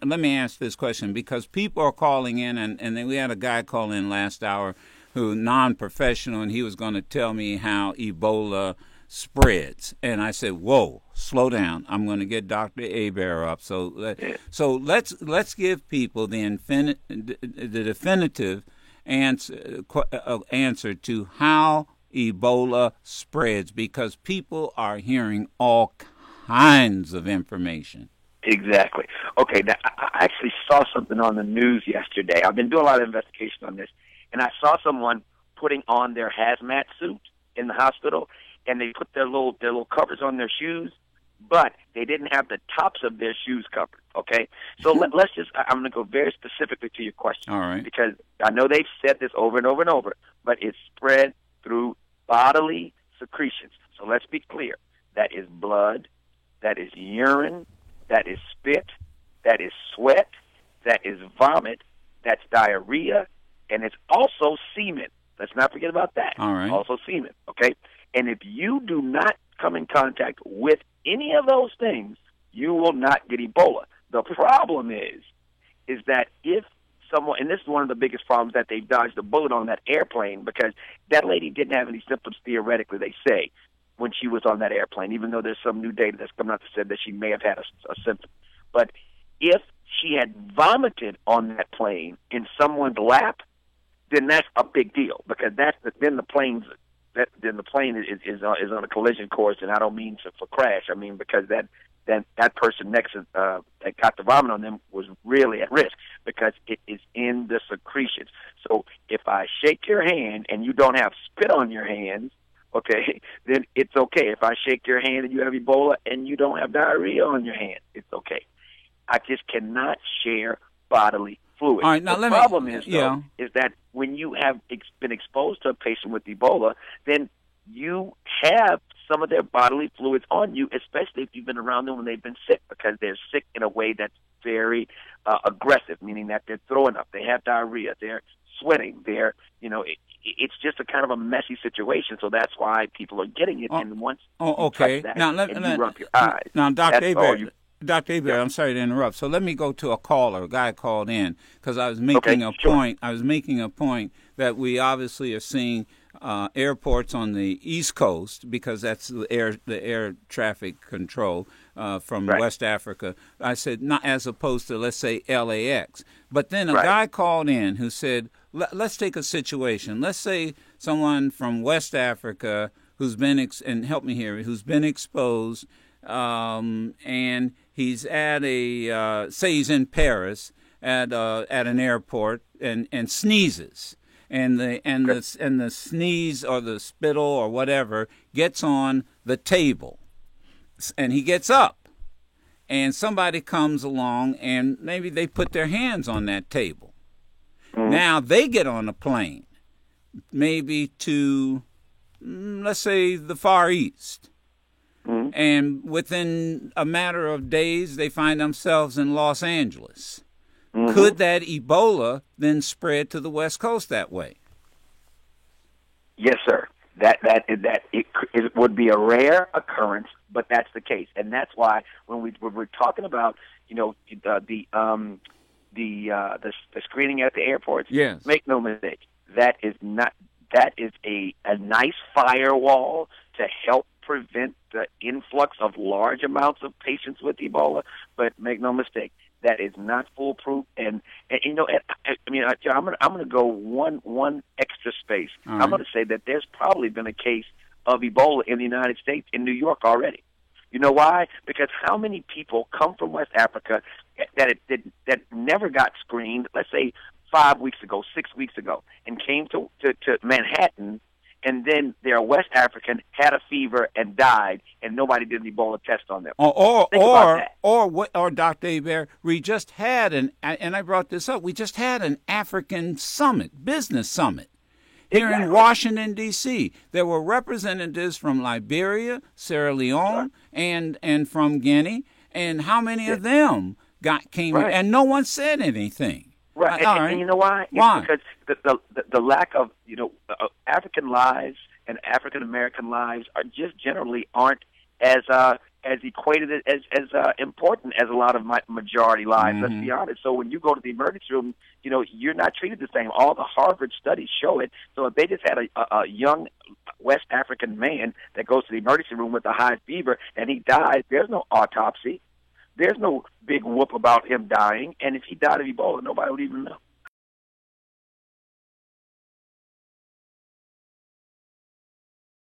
let me ask this question, because people are calling in, and then we had a guy call in last hour who non-professional, and he was going to tell me how Ebola spreads. And I said, whoa, slow down. I'm going to get Dr. Hebert up. So let's give people the definitive answer to how Ebola spreads, because people are hearing all kinds of information. Exactly. Okay, now, I actually saw something on the news yesterday. I've been doing a lot of investigation on this, and I saw someone putting on their hazmat suit in the hospital, and they put their little covers on their shoes, but they didn't have the tops of their shoes covered, okay? So let's just, I'm going to go very specifically to your question. All right. Because I know they've said this over and over and over, but it's spread through bodily secretions. So let's be clear. That is blood, that is urine, that is spit, that is sweat, that is vomit, that's diarrhea, and it's also semen. Let's not forget about that. All right. Also semen, okay? And if you do not come in contact with any of those things, you will not get Ebola. The problem is that if someone, and this is one of the biggest problems, that they dodged a bullet on that airplane, because that lady didn't have any symptoms, theoretically, they say, when she was on that airplane, even though there's some new data that's come out that said that she may have had a symptom. But if she had vomited on that plane in someone's lap, then that's a big deal, because then the plane is on a collision course, and I don't mean for crash. I mean because that person next to that got the vomit on them was really at risk, because it is in the secretions. So if I shake your hand and you don't have spit on your hands, okay, then it's okay. If I shake your hand and you have Ebola and you don't have diarrhea on your hand, it's okay. I just cannot share bodily fluid. All right, now the problem is that when you have been exposed to a patient with Ebola, then you have some of their bodily fluids on you, especially if you've been around them when they've been sick, because they're sick in a way that's very aggressive, meaning that they're throwing up, they have diarrhea, they're sweating, it's just a kind of a messy situation. So that's why people are getting it. And once you touch that, you rub your eyes. Now, Dr. Hebert, I'm sorry to interrupt. So let me go to a guy called in, because I was making a point. I was making a point that we obviously are seeing airports on the East Coast, because that's the air traffic control from West Africa. I said, not as opposed to, let's say, LAX. But then a guy called in who said, let's take a situation. Let's say someone from West Africa who's been who's been exposed, and he's at say he's in Paris at an airport and sneezes. And the sneeze or the spittle or whatever gets on the table, and he gets up, and somebody comes along and maybe they put their hands on that table. Mm-hmm. Now they get on a plane, maybe to, let's say, the Far East, and within a matter of days they find themselves in Los Angeles. Mm-hmm. Could that Ebola then spread to the West Coast that way? Yes, sir. That it would be a rare occurrence, but that's the case, and that's why when we're talking about the screening at the airports, yes, make no mistake, that is a nice firewall to help prevent the influx of large amounts of patients with Ebola, but make no mistake, that is not foolproof. And I'm going to go one extra space. Right. I'm going to say that there's probably been a case of Ebola in the United States, in New York already. You know why? Because how many people come from West Africa that never got screened, let's say 5 weeks ago, 6 weeks ago, and came to Manhattan, and then they're West African, had a fever, and died, and nobody did an Ebola test on them. Or Dr. Hebert, we just had and I brought this up, we just had an African summit, business summit, here in Washington, D.C. There were representatives from Liberia, Sierra Leone, and from Guinea, and how many of them came in, and no one said anything. Right, and you know why? Why? It's because the lack of African lives and African American lives are just generally aren't as as equated as important as a lot of majority lives. Let's be honest. So when you go to the emergency room, you're not treated the same. All the Harvard studies show it. So if they just had a young West African man that goes to the emergency room with a high fever and he dies, there's no autopsy. There's no big whoop about him dying. And if he died of Ebola, nobody would even know.